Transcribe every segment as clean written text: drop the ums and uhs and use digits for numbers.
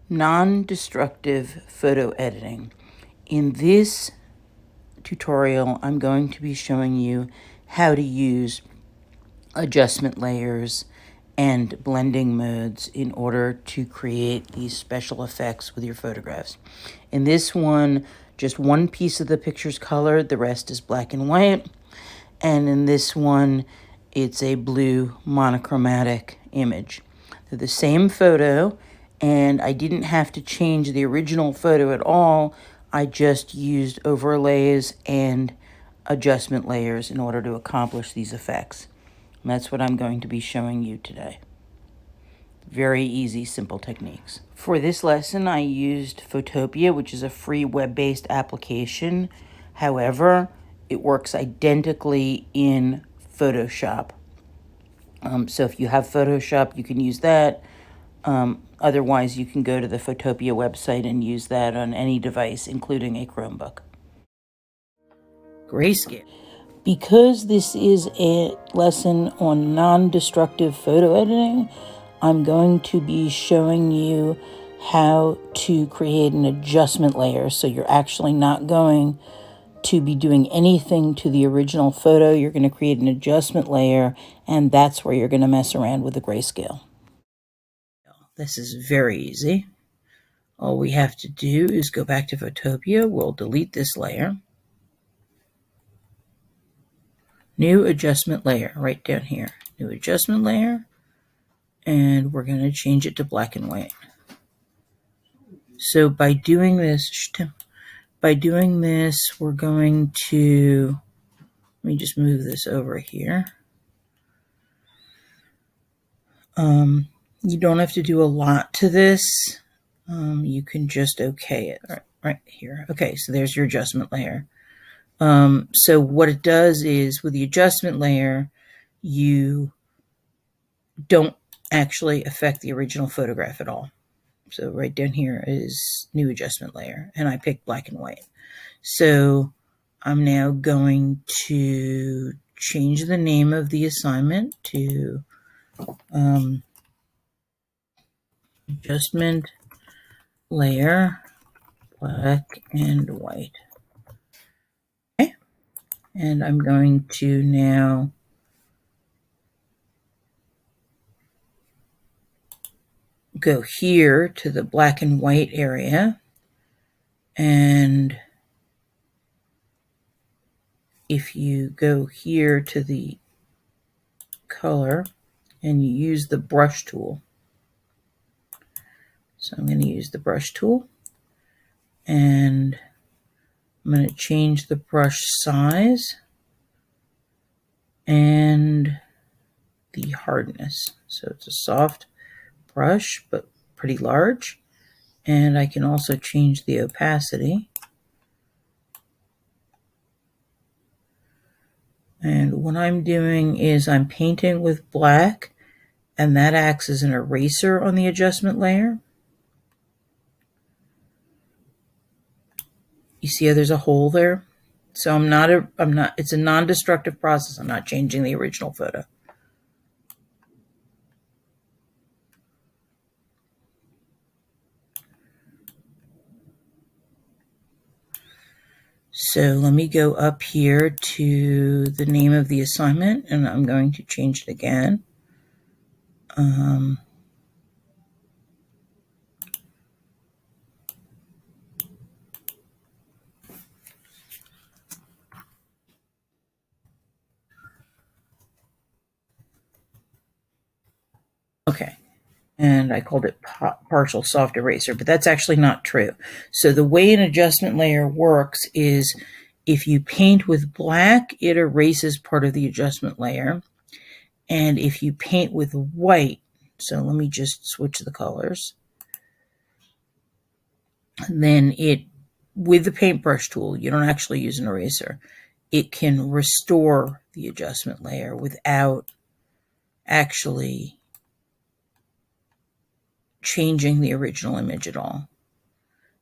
Non-destructive photo editing. In this tutorial, I'm going to be showing you how to use adjustment layers and blending modes in order to create these special effects with your photographs. In this one, just one piece of the picture's colored, the rest is black and white. And in this one, it's a blue monochromatic image. They're the same photo, and I didn't have to change the original photo at all. I just used overlays and adjustment layers in order to accomplish these effects. And that's what I'm going to be showing you today. Very easy, simple techniques. For this lesson, I used Photopea, which is a free web-based application. However, it works identically in Photoshop. So if you have Photoshop, you can use that. Otherwise, you can go to the Photopea website and use that on any device, including a Chromebook. Grayscale. Because this is a lesson on non-destructive photo editing, I'm going to be showing you how to create an adjustment layer. So you're actually not going to be doing anything to the original photo. You're going to create an adjustment layer, and that's where you're going to mess around with the grayscale. This is very easy. All we have to do is go back to Photopea. We'll delete this layer. New adjustment layer right down here. New adjustment layer. And we're going to change it to black and white. So by doing this, we're going to, let me just move this over here. You don't have to do a lot to this. You can just okay it right here. Okay, so there's your adjustment layer. So what it does is with the adjustment layer, you don't actually affect the original photograph at all. So right down here is new adjustment layer, and I picked black and white. So I'm now going to change the name of the assignment to adjustment layer black and white. Okay, and I'm going to now go here to the black and white area, and if you go here to the color and you use the brush tool, so I'm going to use the brush tool, and I'm going to change the brush size and the hardness. So it's a soft brush, but pretty large. And I can also change the opacity. And what I'm doing is I'm painting with black, and that acts as an eraser on the adjustment layer. You see how there's a hole there? So it's a non-destructive process. I'm not changing the original photo. So let me go up here to the name of the assignment, and I'm going to change it again. Okay, and I called it partial soft eraser, but that's actually not true. So the way an adjustment layer works is if you paint with black, it erases part of the adjustment layer. And if you paint with white, so let me just switch the colors. And then with the paintbrush tool, you don't actually use an eraser. It can restore the adjustment layer without actually changing the original image at all.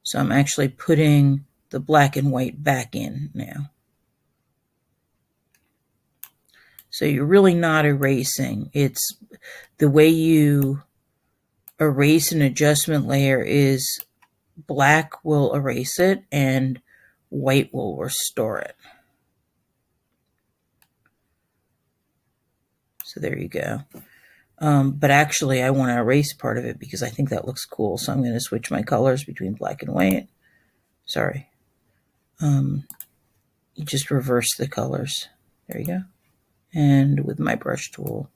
So I'm actually putting the black and white back in now. So you're really not erasing. It's the way you erase an adjustment layer is black will erase it and white will restore it. So there you go. But actually I want to erase part of it because I think that looks cool. So I'm going to switch my colors between black and white. Sorry. You just reverse the colors. There you go. And with my brush tool,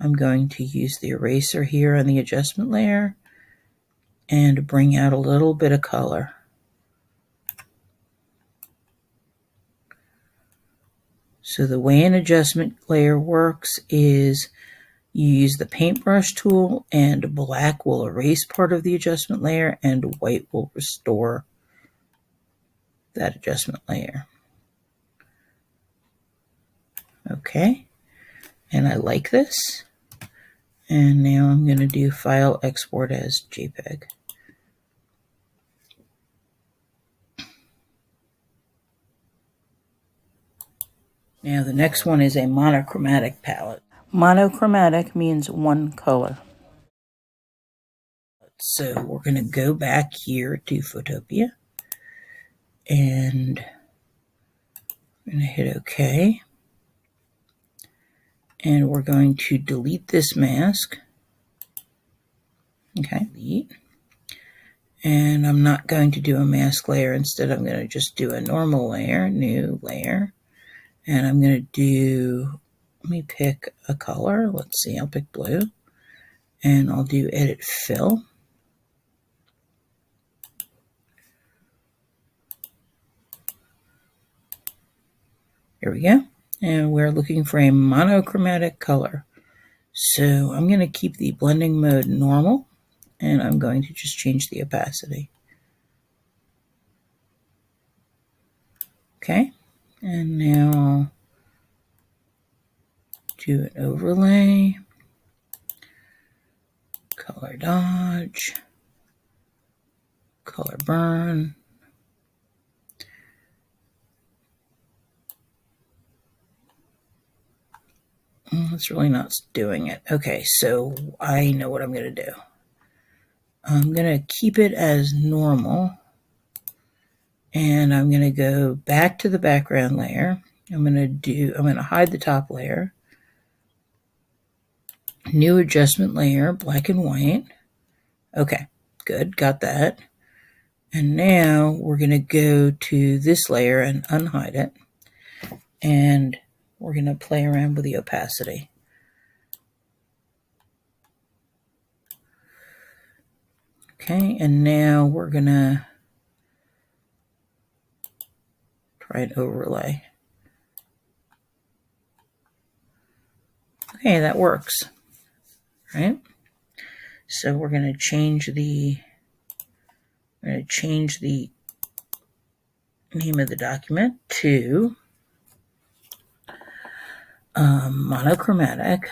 I'm going to use the eraser here on the adjustment layer and bring out a little bit of color. So the way an adjustment layer works is you use the paintbrush tool and black will erase part of the adjustment layer and white will restore that adjustment layer. Okay, and I like this. And now I'm going to do File, Export as JPEG. Now the next one is a monochromatic palette. Monochromatic means one color. So we're going to go back here to Photopea and I'm going to hit OK. And we're going to delete this mask. Okay, delete. And I'm not going to do a mask layer. Instead, I'm going to just do a normal layer, new layer. And I'm going to do, let me pick a color. Let's see, I'll pick blue. And I'll do Edit Fill. Here we go. And we're looking for a monochromatic color. So I'm going to keep the blending mode normal. And I'm going to just change the opacity. Okay. And now I'll do an overlay. Color dodge. Color burn. It's really not doing it. Okay, so I know what I'm going to do. I'm going to keep it as normal. And I'm going to go back to the background layer. I'm going to hide the top layer. New adjustment layer, black and white. Okay, good, got that. And now we're going to go to this layer and unhide it. And we're going to play around with the opacity. Okay, and now we're going to try an overlay. Okay, that works. Right? So we're going to change the name of the document to monochromatic.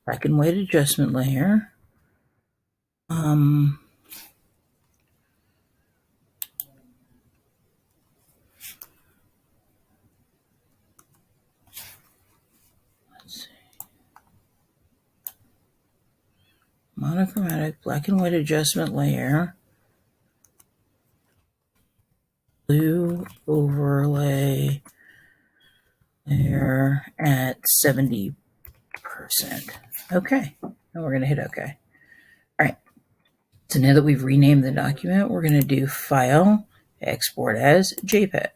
Black and white adjustment layer. Let's see. Monochromatic black and white adjustment layer. Blue overlay layer at 70%. Okay, and we're going to hit OK. All right, so now that we've renamed the document, we're going to do File, Export as JPEG.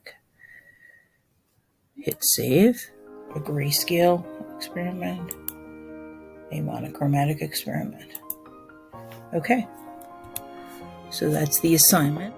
Hit Save, a grayscale experiment, a monochromatic experiment. Okay, so that's the assignment.